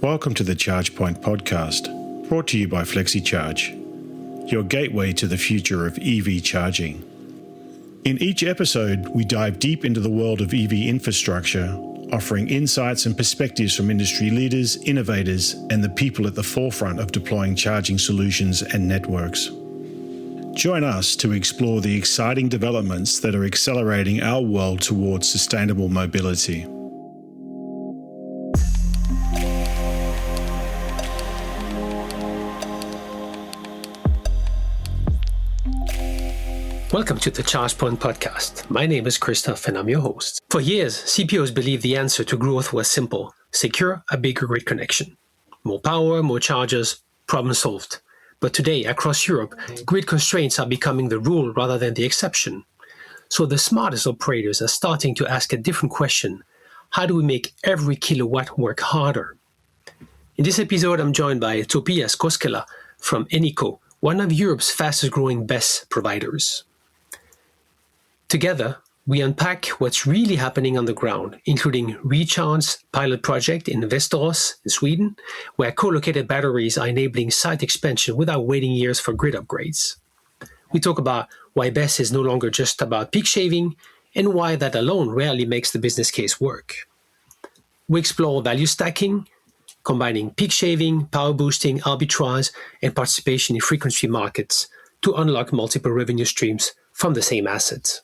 Welcome to the ChargePoint podcast, brought to you by FLEXECHARGE, your gateway to the future of EV charging. In each episode, we dive deep into the world of EV infrastructure, offering insights and perspectives from industry leaders, innovators, and the people at the forefront of deploying charging solutions and networks. Join us to explore the exciting developments that are accelerating our world towards sustainable mobility. Welcome to the ChargePoint podcast. My name is Christophe and I'm your host. For years, CPOs believed the answer to growth was simple: secure a bigger grid connection. More power, more chargers, problem solved. But today, across Europe, grid constraints are becoming the rule rather than the exception. So the smartest operators are starting to ask a different question: how do we make every kilowatt work harder? In this episode, I'm joined by Topias Koskela from Enico, one of Europe's fastest growing BESS providers. Together, we unpack what's really happening on the ground, including Recharge's pilot project in Västerås, in Sweden, where co-located batteries are enabling site expansion without waiting years for grid upgrades. We talk about why BESS is no longer just about peak shaving, and why that alone rarely makes the business case work. We explore value stacking, combining peak shaving, power boosting, arbitrage, and participation in frequency markets to unlock multiple revenue streams from the same assets.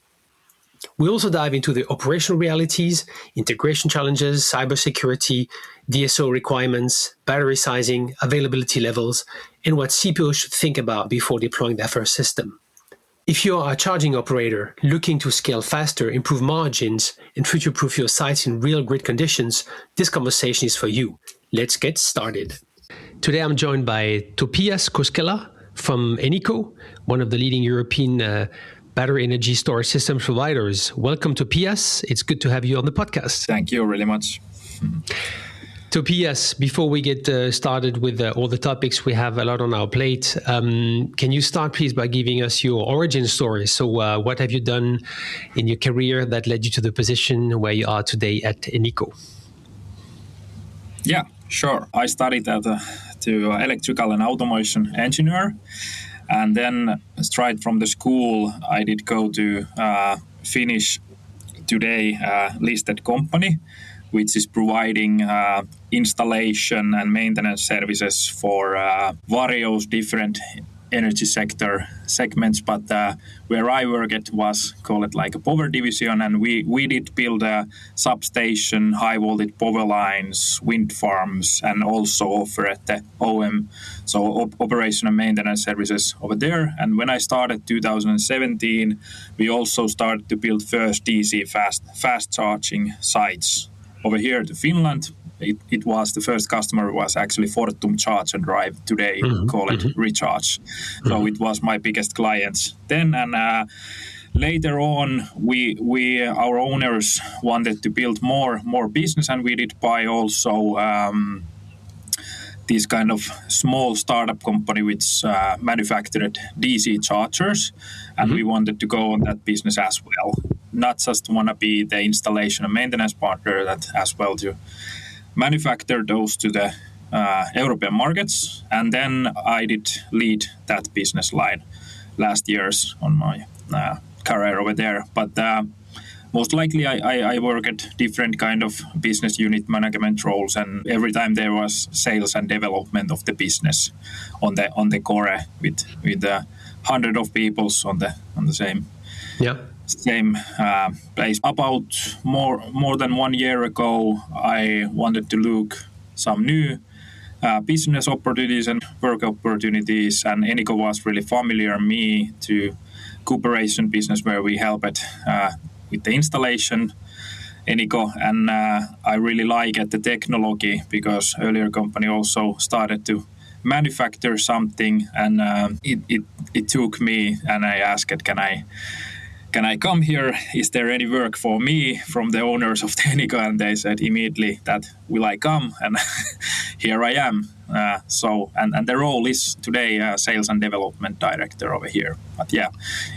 We also dive into the operational realities, integration challenges, cybersecurity, DSO requirements, battery sizing, availability levels, and what CPOs should think about before deploying their first system. If you are a charging operator looking to scale faster, improve margins, and future-proof your sites in real grid conditions, this conversation is for you. Let's get started. Today I'm joined by Topias Koskela from Enico, one of the leading European battery energy storage systems providers. Welcome, Topias. It's good to have you on the podcast. Thank you really much. Topias, before we get started with all the topics, we have a lot on our plate. Can you start, please, by giving us your origin story? So what have you done in your career that led you to the position where you are today at Enico? Yeah, sure. I studied to electrical and automation engineer. And then straight from the school, I did go to Finnish today listed company, which is providing installation and maintenance services for various different energy sector segments. But where I worked was called like a power division, and we did build a substation, high voltage power lines, wind farms, and also offer the OM, so operation and maintenance services over there. And when I started 2017, we also started to build first DC fast charging sites over here to Finland. It was the first customer was actually Fortum Charge and Drive, today call it Recharge. So it was my biggest clients then, and later on we our owners wanted to build more business, and we did buy also this kind of small startup company which manufactured DC chargers, and we wanted to go on that business as well. Not just want to be the installation and maintenance partner, that as well to manufacture those to the European markets. And then I did lead that business line last years on my career over there. But most likely I work at different kind of business unit management roles, and every time there was sales and development of the business on the core with 100 of people on the same. Yeah. Same place. About more than 1 year ago, I wanted to look some new business opportunities and work opportunities, and Enico was really familiar me to cooperation business where we helped with the installation. Enico, and I really like the technology, because earlier company also started to manufacture something, and it took me, and I asked, can I come here? Is there any work for me from the owners of the Enico? And they said immediately that, will I come? And here I am. And the role is today sales and development director over here. But yeah,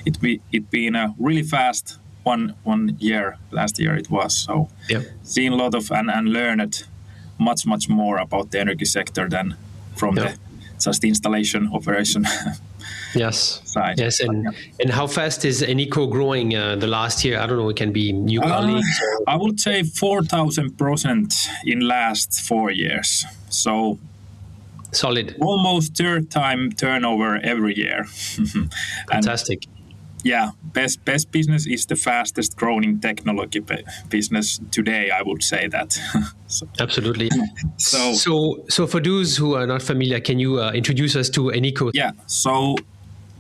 it been a really fast one year. Last year it was. So seen a lot of and learned much more about the energy sector than from the just installation operation. Yes. Side. Yes, and how fast is Enico growing the last year? I don't know. It can be new colleagues. I would say 4,000% in last 4 years. So solid. Almost third time turnover every year. Fantastic. Yeah, BESS business is the fastest growing technology business today, I would say that. Absolutely. So for those who are not familiar, can you introduce us to Enico? Yeah, so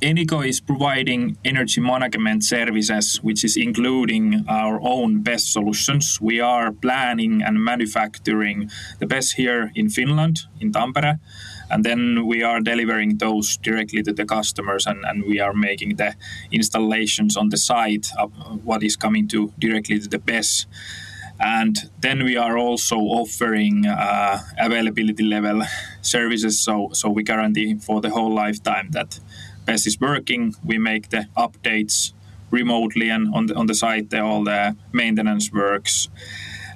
Enico is providing energy management services, which is including our own BESS solutions. We are planning and manufacturing the BESS here in Finland, in Tampere. And then we are delivering those directly to the customers, and we are making the installations on the site of what is coming to directly to the BESS. And then we are also offering availability level services, so we guarantee for the whole lifetime that BESS is working. We make the updates remotely, and on the site all the maintenance works.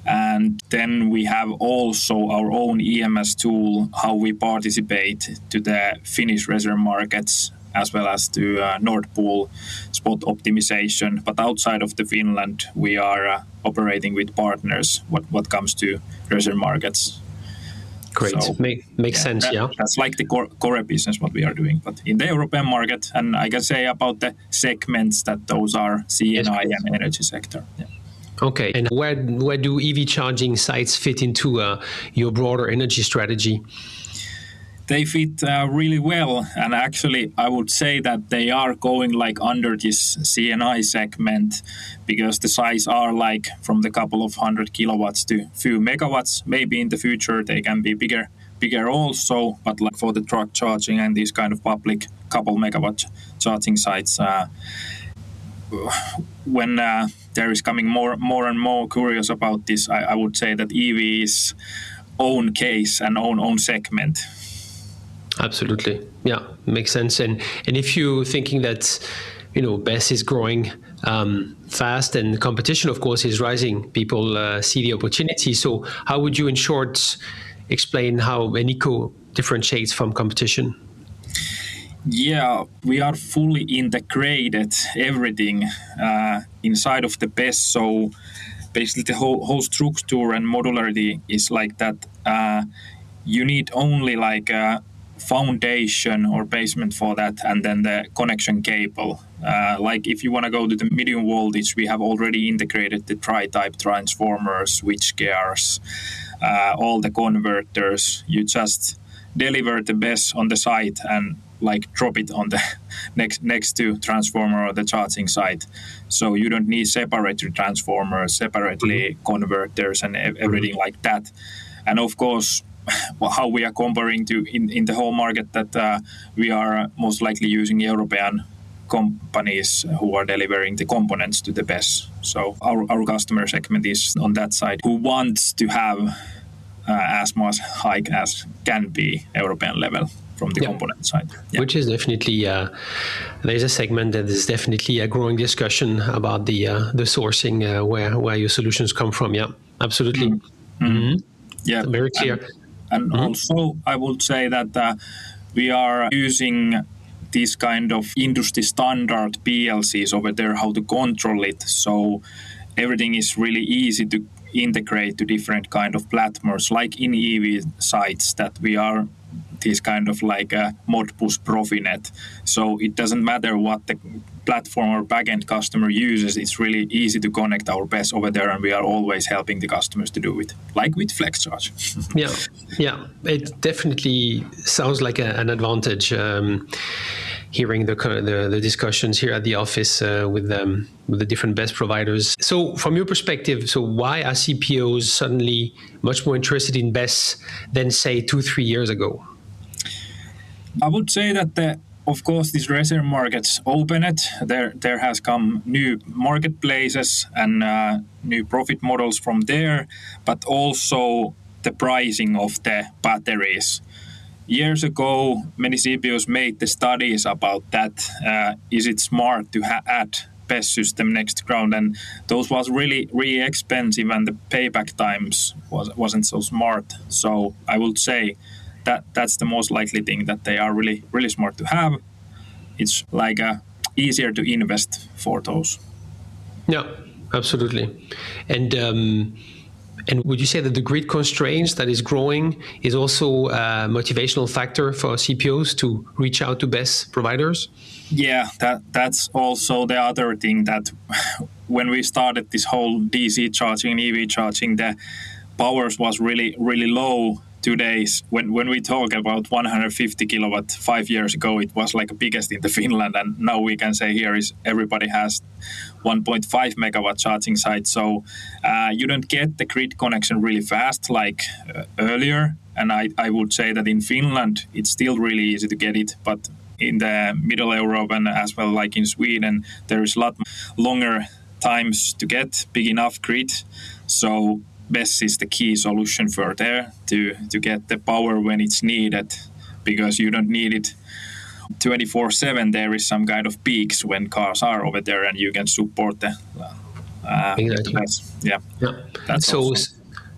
And then we have also our own EMS tool, how we participate to the Finnish reserve markets as well as to Nord Pool spot optimization. But outside of the Finland, we are operating with partners what comes to reserve markets. Great. So, makes sense, yeah. That's like the core business what we are doing. But in the European market, and I can say about the segments that those are CNI and energy sector. Yeah. Okay, and where do EV charging sites fit into your broader energy strategy? They fit really well, and actually I would say that they are going like under this CNI segment, because the size are like from the couple of 100 kilowatts to few megawatts. Maybe in the future they can be bigger also, but like for the truck charging and these kind of public couple megawatt charging sites, when there is coming more and more curious about this, I would say that EV is own case and own segment. Absolutely, yeah, makes sense. And if you're thinking that BESS is growing fast and competition, of course, is rising, people see the opportunity. So how would you, in short, explain how Enico differentiates from competition? Yeah, we are fully integrated everything inside of the BESS. So basically the whole structure and modularity is like that. You need only like a foundation or basement for that, and then the connection cable. Like if you want to go to the medium voltage, we have already integrated the tri-type transformers, switch gears, all the converters. You just deliver the BESS on the site and like drop it on the next to transformer or the charging site. So you don't need separate transformers, separately converters and everything like that. And of course, how we are comparing to in the whole market, that we are most likely using European companies who are delivering the components to the BESS. So our customer segment is on that side, who wants to have as much hike as can be European level from the component side. Yeah. Which is definitely, there's a segment that is definitely a growing discussion about the sourcing, where your solutions come from. Yeah, absolutely. Yeah, very clear. And also, I would say that we are using these kind of industry standard PLCs over there, how to control it. So everything is really easy to integrate to different kind of platforms, like in EV sites, that we are this kind of like a Modbus Profinet. So it doesn't matter what the platform or backend customer uses, it's really easy to connect our BESS over there, and we are always helping the customers to do it, like with FLEXECHARGE. Yeah, it definitely sounds like an advantage. Hearing the discussions here at the office with the different BESS providers. So from your perspective, so why are CPOs suddenly much more interested in BESS than say 2-3 years ago? I would say that of course these reserve markets opened. There has come new marketplaces and new profit models from there, but also the pricing of the batteries. Years ago, many CPOs made the studies about that. Is it smart to add BESS system next ground, and those was really expensive, and the payback times wasn't so smart. So I would say that's the most likely thing, that they are really smart to have. It's like easier to invest for those. Yeah, absolutely. And would you say that the grid constraints that is growing is also a motivational factor for CPOs to reach out to BESS providers? Yeah, that's also the other thing, that when we started this whole DC charging, EV charging, the powers was really low. Today's when we talk about 150 kilowatt 5 years ago, it was like the biggest in the Finland, and now we can say here is everybody has 1.5 megawatt charging site. So you don't get the grid connection really fast like earlier. And I would say that in Finland it's still really easy to get it, but in the Middle Europe and as well like in Sweden, there is a lot longer times to get big enough grid. So BESS is the key solution for there to get the power when it's needed, because you don't need it 24/7. There is some kind of peaks when cars are over there, and you can support the exactly. BESS. Yeah. That's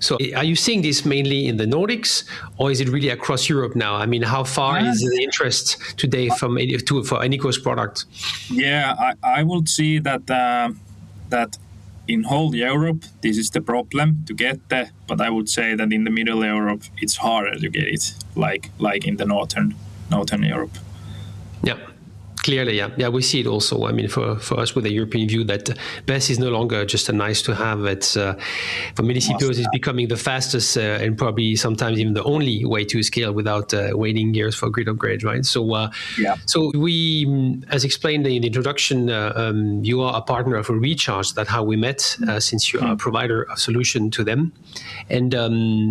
so are you seeing this mainly in the Nordics, or is it really across Europe now? I mean, how far is the interest today for Enico's product? Yeah, I would see that in whole Europe, this is the problem to get but I would say that in the Middle Europe, it's harder to get it, like in the Northern Europe. Yeah, clearly, yeah, we see it also. I mean, for us with a European view, that BESS is no longer just a nice to have. It's for many CPOs, it's becoming the fastest and probably sometimes even the only way to scale without waiting years for grid upgrade, right? So, so we, as explained in the introduction, you are a partner of a Recharge. That's how we met, since you are a provider of solution to them. And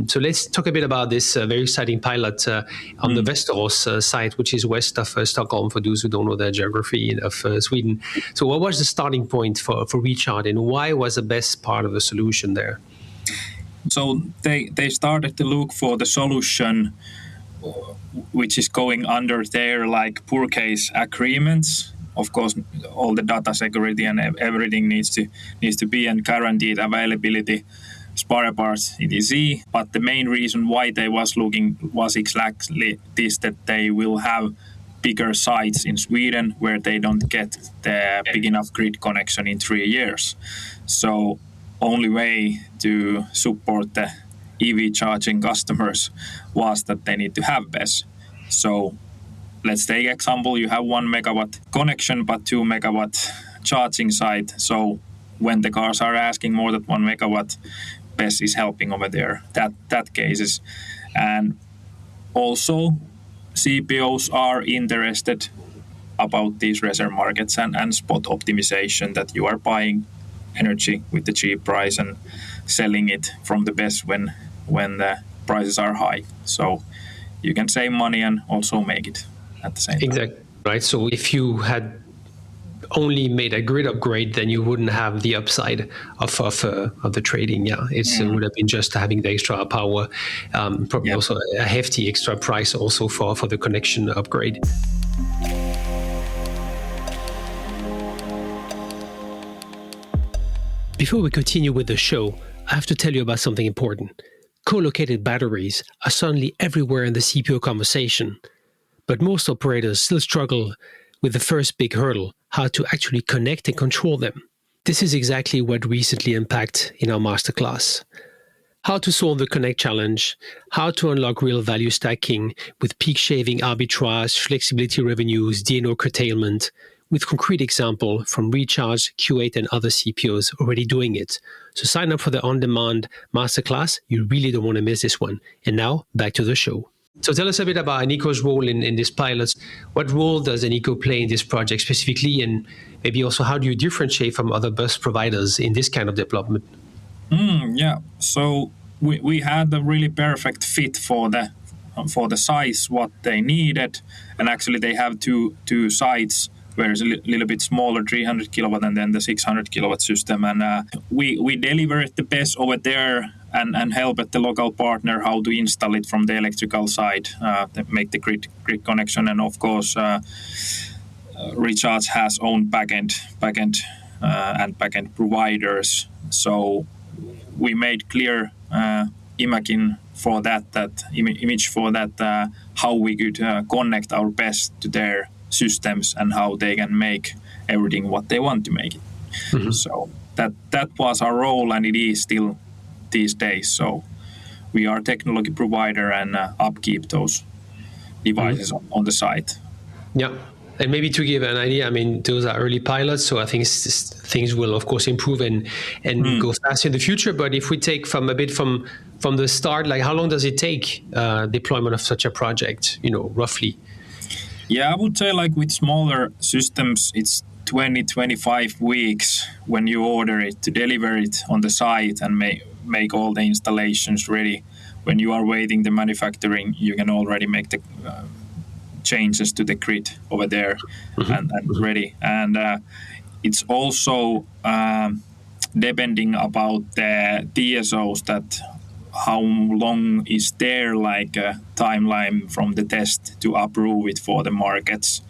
so let's talk a bit about this very exciting pilot on the Västerås site, which is west of Stockholm, for those who don't know the geography of Sweden. So what was the starting point for Recharge, and why was the best part of the solution there? So they started to look for the solution which is going under their like purchase agreements. Of course, all the data security and everything needs to be, and guaranteed availability, spare parts, etc. But the main reason why they was looking was exactly this, that they will have bigger sites in Sweden where they don't get the big enough grid connection in 3 years. So only way to support the EV charging customers was that they need to have BESS. So let's take example, you have 1 megawatt connection but 2 megawatt charging site. So when the cars are asking more than 1 megawatt, BESS is helping over there, that cases. And also CPOs are interested about these reserve markets and spot optimization, that you are buying energy with the cheap price and selling it from the BESS when the prices are high. So you can save money and also make it at the same time. Exactly, right? So if you had only made a grid upgrade, then you wouldn't have the upside of the trading. It would have been just having the extra power, probably also a hefty extra price also for the connection upgrade. Before we continue with the show, I have to tell you about something important. Co-located batteries are suddenly everywhere in the CPO conversation, but most operators still struggle with the first big hurdle, how to actually connect and control them. This is exactly what we recently unpacked in our masterclass. How to solve the connect challenge, how to unlock real value stacking with peak shaving arbitrage, flexibility revenues, DNO curtailment, with concrete example from Recharge, Q8 and other CPOs already doing it. So sign up for the on-demand masterclass. You really don't want to miss this one. And now, back to the show. So tell us a bit about Enico's role in this pilot. What role does Enico play in this project specifically? And maybe also how do you differentiate from other bus providers in this kind of development? So we had a really perfect fit for the size what they needed. And actually they have two sites where it's a little bit smaller, 300 kilowatt, and then the 600 kilowatt system. And we delivered the BESS over there and helped the local partner how to install it from the electrical side, to make the grid connection. And of course, Recharge has own backend and backend providers. So we made clear image for that, how we could connect our BESS to their systems and how they can make everything what they want to make it. Mm-hmm. So that was our role, and it is still these days. So we are a technology provider and upkeep those devices on the site. Yeah. And maybe to give an idea, I mean, those are early pilots, so I think things will, of course, improve and go faster in the future. But if we take from the start, like how long does it take deployment of such a project, roughly? Yeah, I would say like with smaller systems, it's 20-25 weeks when you order it to deliver it on the site and make all the installations ready. When you are waiting the manufacturing, you can already make the changes to the grid over there and ready. And it's also depending about the TSOs, that how long is their timeline from the test to approve it for the markets,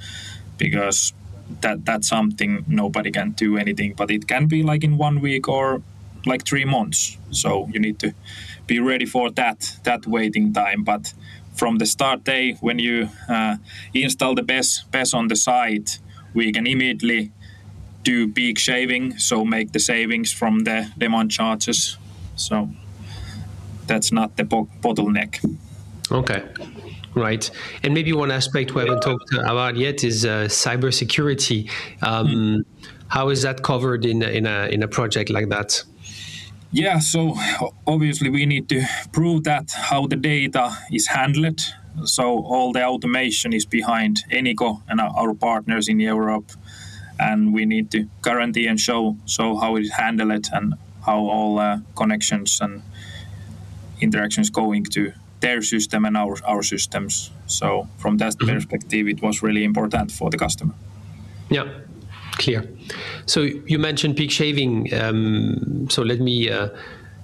because that's something nobody can do anything, but it can be like in 1 week or like 3 months. So you need to be ready for that waiting time. But from the start day, when you install the BESS on the site, we can immediately do peak shaving, so make the savings from the demand charges. So that's not the bottleneck. Okay, right. And maybe one aspect we haven't talked about yet is cybersecurity. How is that covered in a project like that? Yeah, so obviously we need to prove that how the data is handled. So all the automation is behind Enico and our partners in Europe, and we need to guarantee and show how it is handled and how all connections and interactions going to their system and our systems. So from that perspective, it was really important for the customer. Yeah. Clear. So you mentioned peak shaving. So let me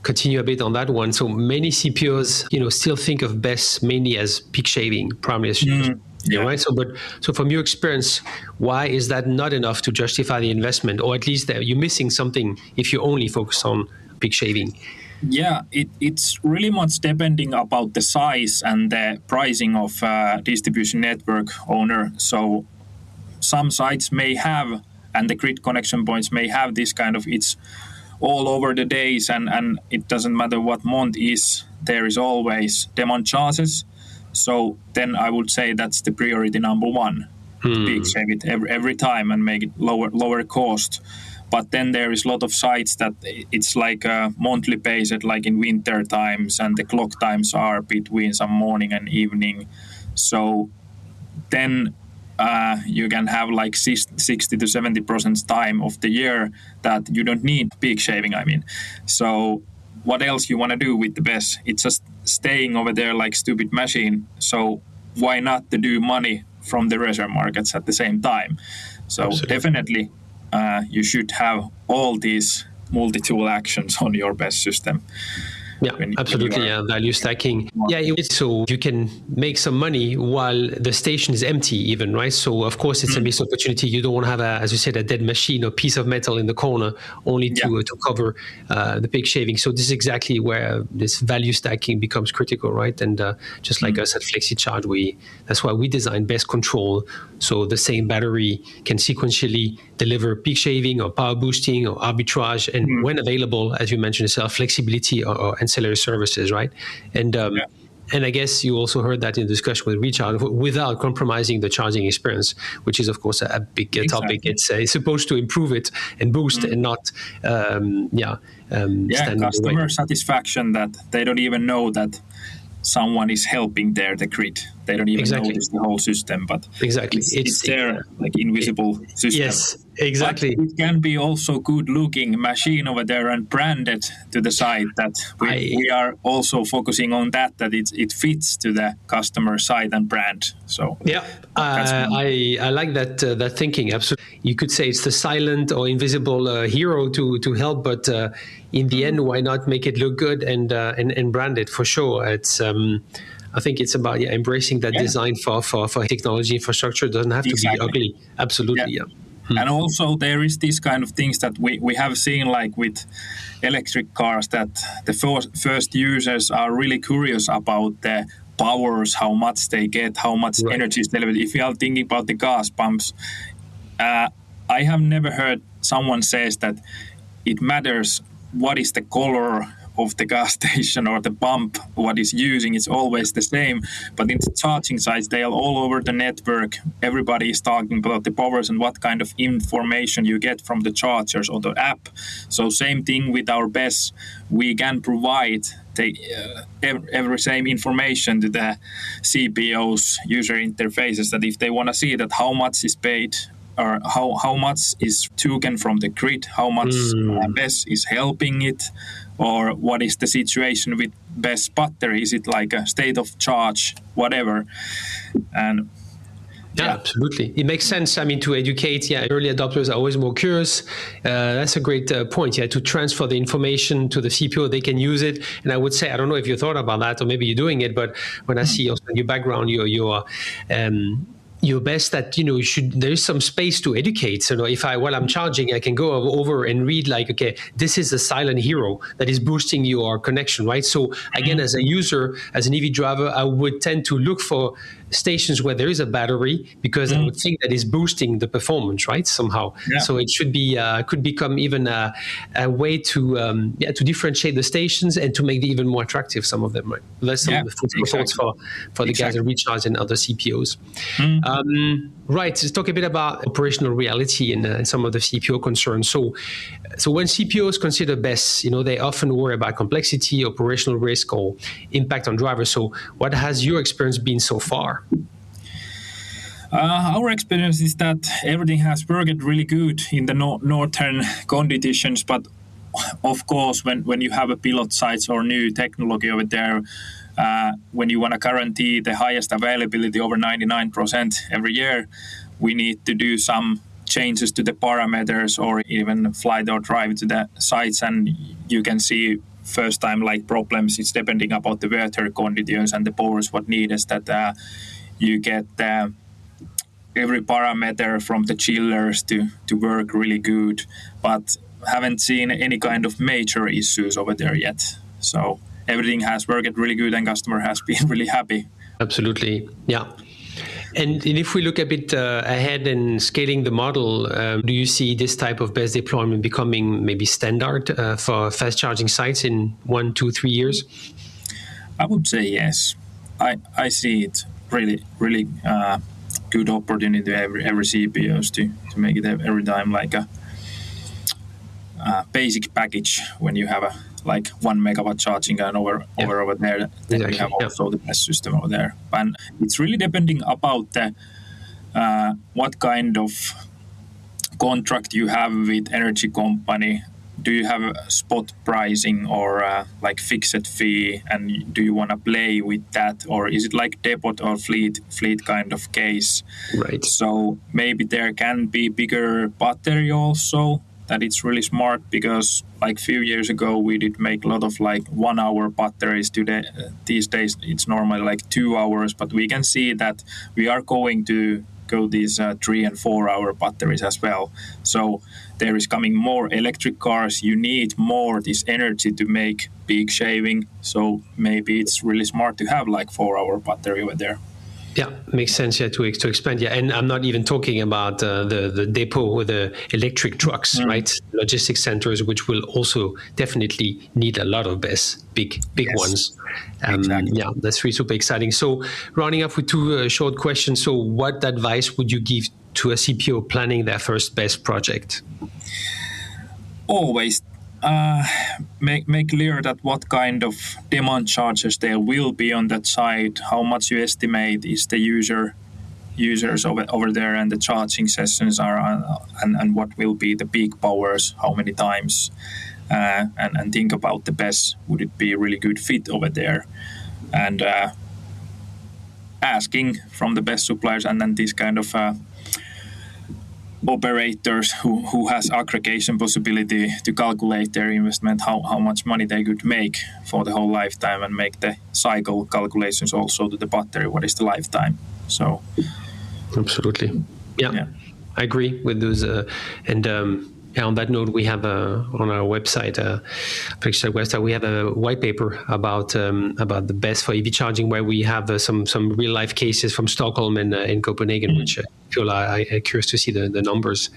continue a bit on that one. So many CPOs, still think of BESS mainly as peak shaving, primarily. Right. So from your experience, why is that not enough to justify the investment, or at least that you're missing something if you only focus on peak shaving? Yeah, it's really much depending about the size and the pricing of distribution network owner. So some sites may have, and the grid connection points may have this kind of, it's all over the days, and it doesn't matter what month is, there is always demand charges. So then I would say that's the priority number one. Peak shave it every time and make it lower cost. But then there is a lot of sites that it's like a monthly based, like in winter times, and the clock times are between some morning and evening. So then you can have like 60 to 70% time of the year that you don't need peak shaving, I mean. So what else you want to do with the BESS? It's just staying over there like stupid machine. So why not to do money from the reserve markets at the same time? So definitely you should have all these multi-tool actions on your BESS system. Yeah, absolutely. Value stacking. Yeah, so you can make some money while the station is empty even, right? So, of course, it's a missed opportunity. You don't want to have, as you said, a dead machine or piece of metal in the corner only to cover the peak shaving. So this is exactly where this value stacking becomes critical, right? And just like us at FLEXECHARGE, that's why we designed BESS control. So the same battery can sequentially deliver peak shaving or power boosting or arbitrage, and when available, as you mentioned yourself, flexibility or ancillary services, right? And and I guess you also heard that in discussion with Recharge, without compromising the charging experience, which is of course a big topic. It's supposed to improve it and boost and not customer satisfaction, that they don't even know that someone is helping the grid. They don't even notice the whole system, but it's their like invisible system. Yes, exactly. But it can be also good looking machine over there and branded to the site, that we are also focusing on that it fits to the customer site and brand. So yeah, I like that thinking. Absolutely. You could say it's the silent or invisible hero to help, but in the end, why not make it look good and brand it for sure? It's I think it's about embracing that design for technology infrastructure. It doesn't have to be ugly. Absolutely, And also there is this kind of things that we have seen, like with electric cars, that the first users are really curious about the powers, how much they get, how much energy is delivered. If you are thinking about the gas pumps, I have never heard someone says that it matters what is the color of the gas station or the pump, what is using, it's always the same. But in the charging sites, they are all over the network. Everybody is talking about the powers and what kind of information you get from the chargers or the app. So same thing with our BESS. We can provide the every same information to the CPOs, user interfaces, that if they want to see that how much is paid or how much is taken from the grid, how much BESS is helping it, or what is the situation with BESS battery? Is it like a state of charge, whatever? And yeah, absolutely. It makes sense. I mean, to educate, early adopters are always more curious. That's a great point, to transfer the information to the CPO, they can use it. And I would say, I don't know if you thought about that, or maybe you're doing it, but when I see also your background, your BESS, that there is some space to educate. So if while I'm charging, I can go over and read like, okay, this is a silent hero that is boosting your connection, right? So again, as a user, as an EV driver, I would tend to look for stations where there is a battery, because I would think that is boosting the performance, right? Somehow. Yeah. So it should be could become even a way to differentiate the stations and to make it even more attractive. Some of them, right? That's some of the thoughts for the guys that recharge and other CPOs. Right. Let's talk a bit about operational reality and some of the CPO concerns. So when CPOs consider BESS, they often worry about complexity, operational risk, or impact on drivers. So what has your experience been so far? Our experience is that everything has worked really good in the northern conditions, but of course, when you have a pilot sites or new technology over there, when you want to guarantee the highest availability over 99% every year, we need to do some changes to the parameters or even fly or drive to the sites, and you can see first time like problems. It's depending about the weather conditions and the powers what need is that you get every parameter from the chillers to work really good, but haven't seen any kind of major issues over there yet. So everything has worked really good and customer has been really happy. Absolutely. Yeah. And if we look a bit ahead in scaling the model, do you see this type of BESS deployment becoming maybe standard for fast charging sites in 1, 2, 3 years? I would say yes. I see it really, really good opportunity every CPOs to make it every time like a basic package when you have a like 1 megawatt charging and over there. Then we have also the BESS system over there. And it's really depending about the what kind of contract you have with energy company. Do you have a spot pricing or like fixed fee, and do you want to play with that, or is it like depot or fleet kind of case? Right. So maybe there can be bigger battery also. That it's really smart, because like few years ago we did make a lot of like 1 hour batteries. Today these days it's normally like 2 hours, but we can see that we are going to go these 3 and 4 hour batteries as well. So there is coming more electric cars. You need more this energy to make big shaving. So maybe it's really smart to have like 4 hour battery over there. Yeah, makes sense to expand. Yeah, and I'm not even talking about the depot or the electric trucks, right? Logistics centers, which will also definitely need a lot of BESS, big ones. Exactly. Yeah, that's really super exciting. So rounding up with 2 short questions. So what advice would you give to a CPO planning their first BESS project? Always make clear that what kind of demand charges there will be on that side, how much you estimate is the users over there, and the charging sessions are, and what will be the peak powers, how many times, and think about the BESS. Would it be a really good fit over there? And asking from the BESS suppliers and then these kind of operators who has aggregation possibility to calculate their investment, how much money they could make for the whole lifetime, and make the cycle calculations also to the battery, what is the lifetime. So absolutely. Yeah. I agree with those. On that note, we have on our website, we have a white paper about the BESS for EV charging, where we have some real life cases from Stockholm and in Copenhagen, which I feel I'm curious to see the numbers.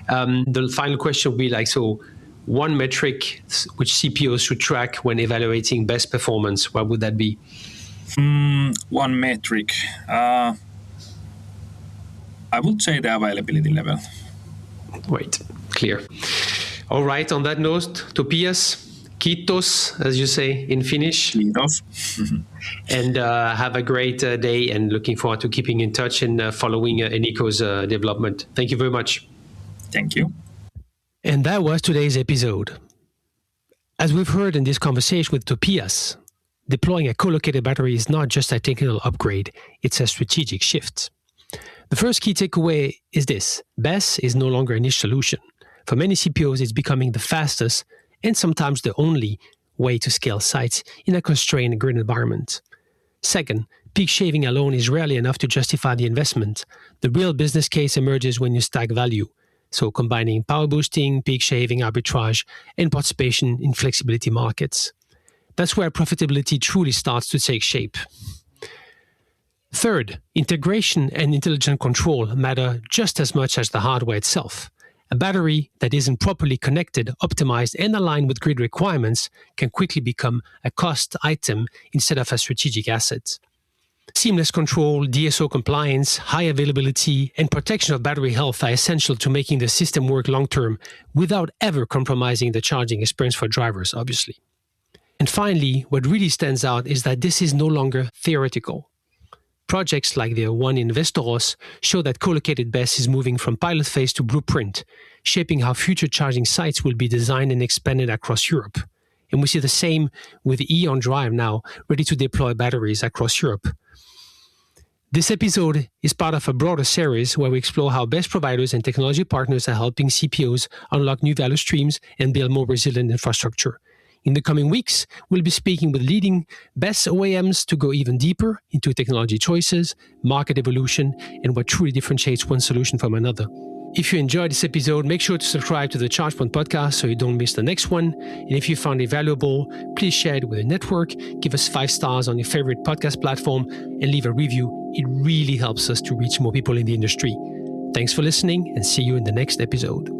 The final question would be so one metric which CPOs should track when evaluating BESS performance. What would that be? One metric. I would say the availability level. Right. Clear. All right. On that note, Topias, kiitos, as you say in Finnish. Kiitos. And have a great day, and looking forward to keeping in touch and following Enico's development. Thank you very much. Thank you. And that was today's episode. As we've heard in this conversation with Topias, deploying a co-located battery is not just a technical upgrade, it's a strategic shift. The first key takeaway is this: BESS is no longer a niche solution. For many CPOs, it's becoming the fastest and sometimes the only way to scale sites in a constrained grid environment. Second, peak shaving alone is rarely enough to justify the investment. The real business case emerges when you stack value. So combining power boosting, peak shaving, arbitrage, and participation in flexibility markets. That's where profitability truly starts to take shape. Third, integration and intelligent control matter just as much as the hardware itself. A battery that isn't properly connected, optimized, and aligned with grid requirements can quickly become a cost item instead of a strategic asset. Seamless control, DSO compliance, high availability, and protection of battery health are essential to making the system work long-term without ever compromising the charging experience for drivers, obviously. And finally, what really stands out is that this is no longer theoretical. Projects like the one in Västerås show that co-located BESS is moving from pilot phase to blueprint, shaping how future charging sites will be designed and expanded across Europe. And we see the same with E.ON Drive now, ready to deploy batteries across Europe. This episode is part of a broader series where we explore how BESS providers and technology partners are helping CPOs unlock new value streams and build more resilient infrastructure. In the coming weeks, we'll be speaking with leading BESS OEMs to go even deeper into technology choices, market evolution, and what truly differentiates one solution from another. If you enjoyed this episode, make sure to subscribe to the ChargePoint podcast so you don't miss the next one. And if you found it valuable, please share it with a network, give us 5 stars on your favorite podcast platform, and leave a review. It really helps us to reach more people in the industry. Thanks for listening, and see you in the next episode.